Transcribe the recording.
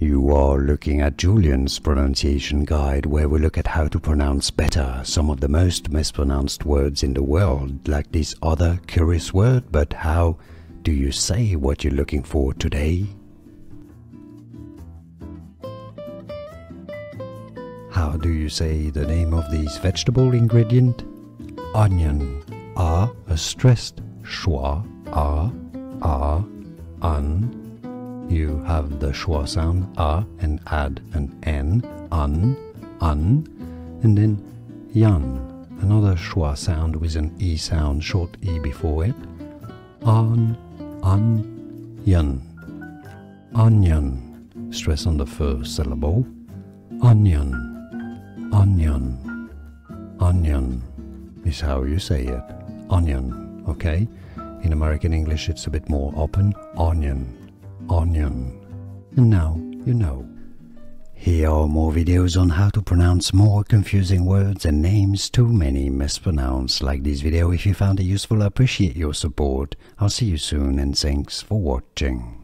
You are looking at Julian's pronunciation guide, where we look at how to pronounce better some of the most mispronounced words in the world, like this other curious word. But how do you say what you're looking for today? How do you say the name of this vegetable ingredient? Onion. A stressed schwa. An. You have the schwa sound a and add an n, un, and then yan, another schwa sound with an e sound, short e before it. Yan. Onion, stress on the first syllable. Onion is how you say it. Onion, okay? In American English it's a bit more open. Onion. And now you know. Here are more videos on how to pronounce more confusing words and names too many mispronounced. Like this video if you found it useful. I appreciate your support. I'll see you soon and thanks for watching.